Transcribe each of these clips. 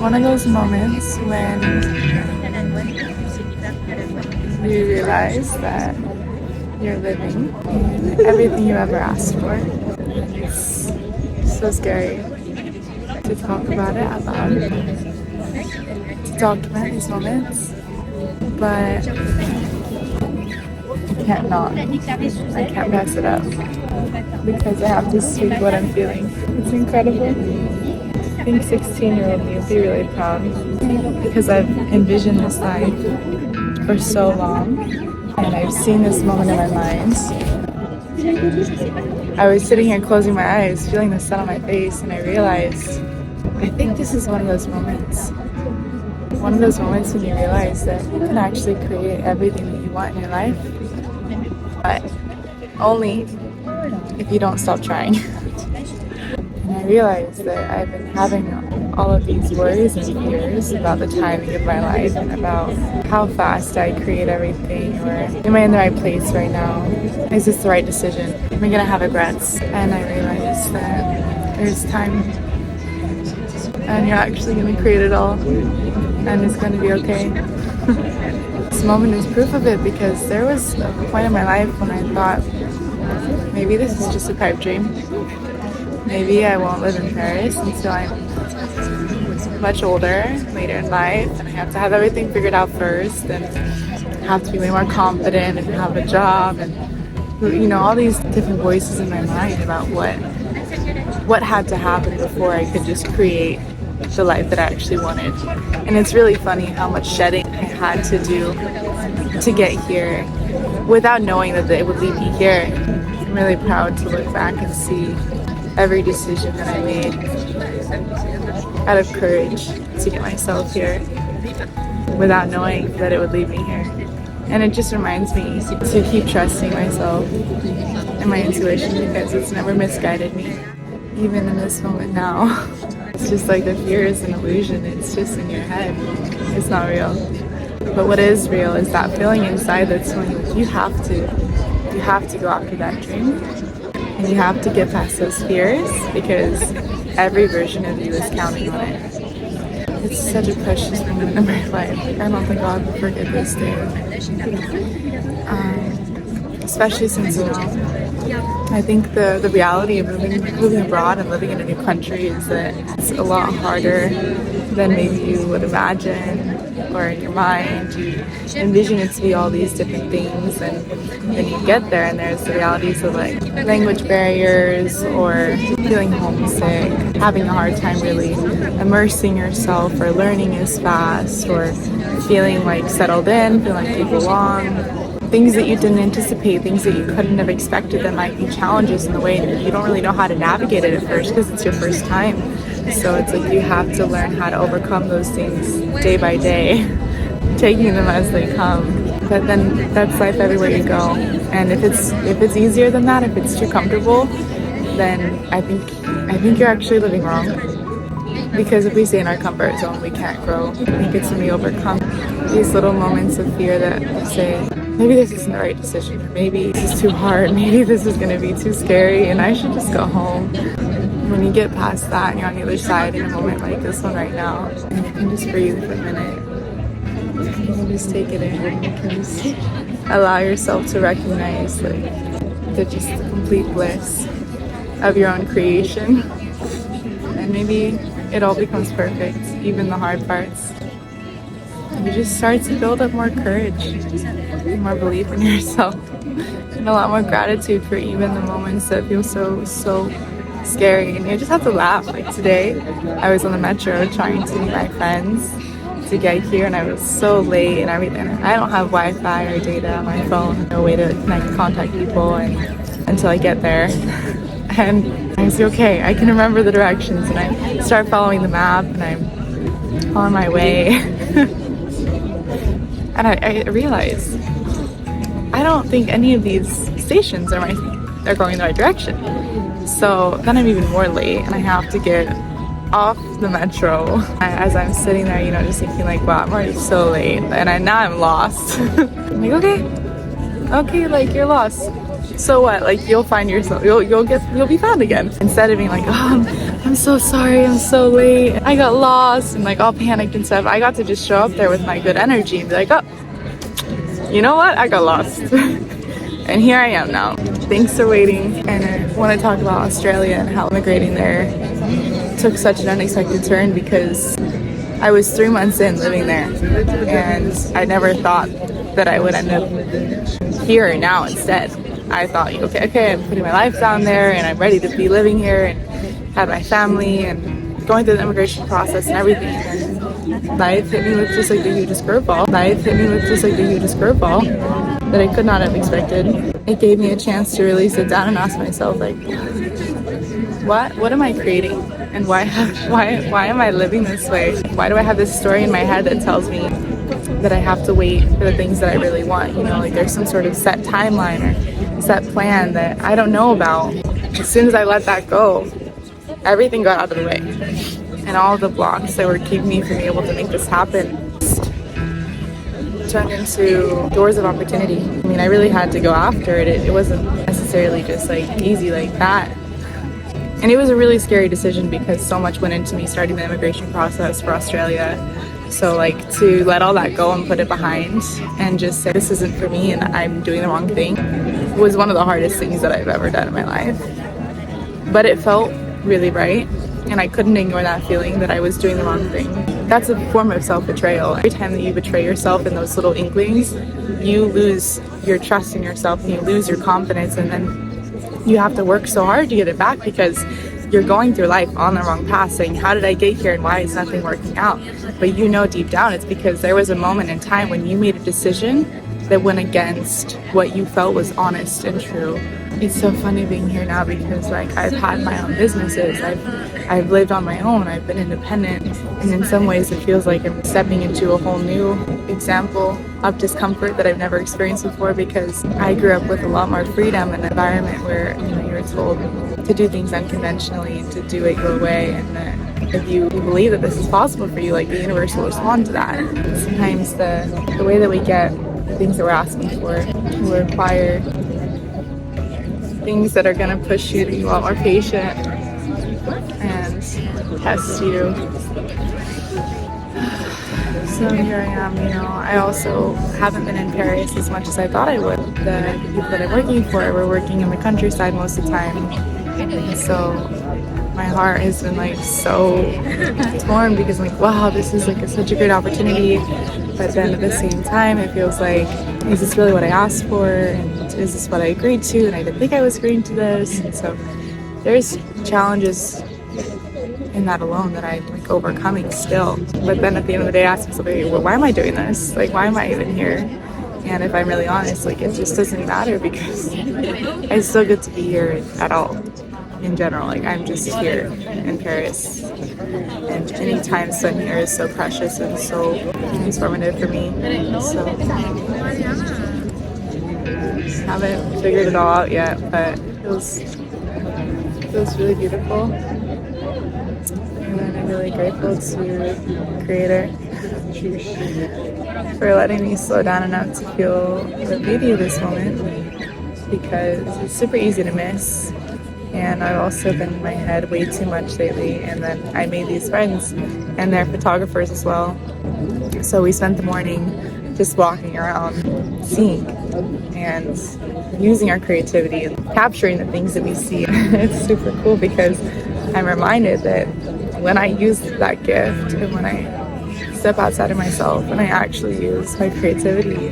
One of those moments when you realize that you're living everything you ever asked for. It's so scary to talk about it out loud, to document these moments, but I can't not. I can't pass it up because I have to speak what I'm feeling. It's incredible. I think 16-year-old me would be really proud because I've envisioned this life for so long and I've seen this moment in my mind. I was sitting here closing my eyes, feeling the sun on my face, and I realized I think this is one of those moments. One of those moments when you realize that you can actually create everything that you want in your life, but only if you don't stop trying. And I realized that I've been having all of these worries and fears about the timing of my life and about how fast I create everything, or am I in the right place right now? Is this the right decision? Am I gonna have regrets? And I realized that there's time and you're actually gonna create it all and it's gonna be okay. This moment is proof of it because there was a point in my life when I thought maybe this is just a pipe dream. Maybe I won't live in Paris until I'm much older, later in life, and I have to have everything figured out first, and have to be way more confident and have a job, and you know, all these different voices in my mind about what had to happen before I could just create the life that I actually wanted. And it's really funny how much shedding I had to do to get here without knowing that it would lead me here. I'm really proud to look back and see every decision that I made out of courage to get myself here without knowing that it would lead me here. And it just reminds me to keep trusting myself and my intuition because it's never misguided me. Even in this moment now, it's just like the fear is an illusion. It's just in your head. It's not real. But what is real is that feeling inside that's telling you you have to go after that dream. And you have to get past those fears because every version of you is counting on it. It's such a precious moment in my life. I don't think I'll ever forget this day. Especially since, you know, I think the reality of moving abroad and living in a new country is that it's a lot harder than maybe you would imagine, or in your mind you envision it to be all these different things, and then you get there and there's the realities of like language barriers or feeling homesick, having a hard time really immersing yourself or learning as fast, or feeling like settled in, feeling like you belong. Things that you didn't anticipate, things that you couldn't have expected that might be challenges in the way, and you don't really know how to navigate it at first because it's your first time. So it's like you have to learn how to overcome those things day by day, taking them as they come. But then that's life everywhere you go. And if it's easier than that, if it's too comfortable, then I think you're actually living wrong. Because if we stay in our comfort zone, we can't grow. I think it's when we overcome these little moments of fear that say, maybe this isn't the right decision, or maybe this is too hard, maybe this is gonna be too scary, and I should just go home. When you get past that and you're on the other side in a moment like this one right now, and you can just breathe for a minute, you can just take it in, and you can just allow yourself to recognize like the complete bliss of your own creation. And maybe it all becomes perfect, even the hard parts. You just start to build up more courage, more belief in yourself, and a lot more gratitude for even the moments that feel so scary. And you just have to laugh. Like today, I was on the metro trying to meet my friends, to get here, and I was so late and everything. I don't have Wi-Fi or data on my phone, no way to connect, contact people until I get there. And I was okay, I can remember the directions, and I start following the map, and I'm on my way. And I realized I don't think any of these stations are going the right direction. So then I'm even more late, and I have to get off the metro. As I'm sitting there, you know, just thinking like, wow, I'm already so late, and now I'm lost. I'm like, okay, like, you're lost. So what? Like, you'll find yourself. You'll be found again. Instead of being like, oh, I'm so sorry, I'm so late, I got lost, and like all panicked and stuff. I got to just show up there with my good energy and be like, oh, you know what? I got lost. And here I am now. Thanks for waiting. And I want to talk about Australia and how immigrating there took such an unexpected turn, because I was 3 months in living there, and I never thought that I would end up here now instead. I thought, okay, I'm putting my life down there, and I'm ready to be living here and have my family and going through the immigration process and everything. And life hit me with just like the hugest curveball. That I could not have expected. It gave me a chance to really sit down and ask myself, like, what am I creating? And why am I living this way? Why do I have this story in my head that tells me that I have to wait for the things that I really want? You know, like there's some sort of set timeline or set plan that I don't know about. As soon as I let that go, everything got out of the way. And all the blocks that were keeping me from being able to make this happen turned into doors of opportunity. I mean, I really had to go after it. It wasn't necessarily just like easy like that. And it was a really scary decision, because so much went into me starting the immigration process for Australia. So like, to let all that go and put it behind and just say this isn't for me and I'm doing the wrong thing was one of the hardest things that I've ever done in my life. But it felt really right, and I couldn't ignore that feeling that I was doing the wrong thing. That's a form of self-betrayal. Every time that you betray yourself in those little inklings, you lose your trust in yourself and you lose your confidence, and then you have to work so hard to get it back, because you're going through life on the wrong path saying, how did I get here and why is nothing working out? But you know deep down it's because there was a moment in time when you made a decision that went against what you felt was honest and true. It's so funny being here now, because like, I've had my own businesses, I've lived on my own, I've been independent, and in some ways it feels like I'm stepping into a whole new example of discomfort that I've never experienced before, because I grew up with a lot more freedom in an environment where, you know, you're told to do things unconventionally and to do it your way, and that if you believe that this is possible for you, like, the universe will respond to that. Sometimes the way that we get the things that we're asking for will require things that are going to push you to be a lot more patient and test you. So here I am, you know. I also haven't been in Paris as much as I thought I would. The people that I'm working for were working in the countryside most of the time. So my heart has been like so torn, because I'm like, wow, this is like such a great opportunity. But then at the same time, it feels like, is this really what I asked for? And is this what I agreed to? And I didn't think I was agreeing to this. And so there's challenges in that alone that I'm like overcoming still. But then at the end of the day, I ask myself, well, why am I doing this? Like, why am I even here? And if I'm really honest, like, it just doesn't matter, because I still get to be here at all. In general, like, I'm just here in Paris, and any time spent here is so precious and so transformative for me. So haven't figured it all out yet, but it feels really beautiful, and I'm really grateful to the Creator for letting me slow down enough to feel the beauty of this moment, because it's super easy to miss. And I've also been in my head way too much lately. And then I made these friends, and they're photographers as well. So we spent the morning just walking around, seeing and using our creativity and capturing the things that we see. It's super cool, because I'm reminded that when I use that gift and when I step outside of myself and I actually use my creativity,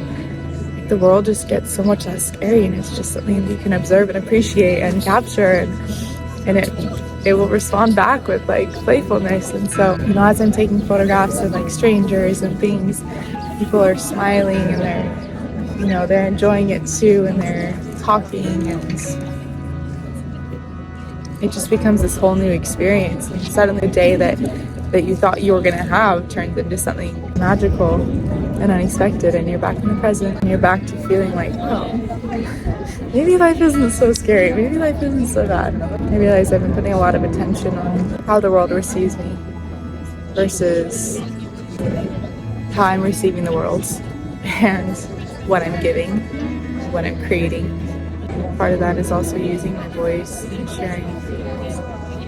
the world just gets so much less scary, and it's just something you can observe and appreciate and capture, and it it will respond back with like playfulness. And so, you know, as I'm taking photographs of like strangers and things, people are smiling and they're, you know, they're enjoying it too, and they're talking, and it just becomes this whole new experience. And suddenly the day that you thought you were going to have turns into something magical and unexpected, and you're back in the present, and you're back to feeling like, oh, maybe life isn't so scary, maybe life isn't so bad. I realize I've been putting a lot of attention on how the world receives me versus how I'm receiving the world and what I'm giving, what I'm creating. Part of that is also using my voice and sharing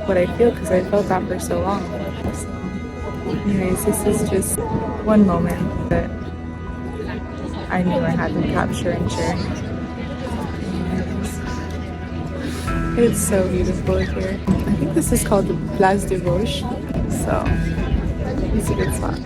what I feel, because I felt that for so long. So, anyways, this is just one moment that I knew I had to capture and share. It's so beautiful here. I think this is called the Place de Vosges, so it's a good spot.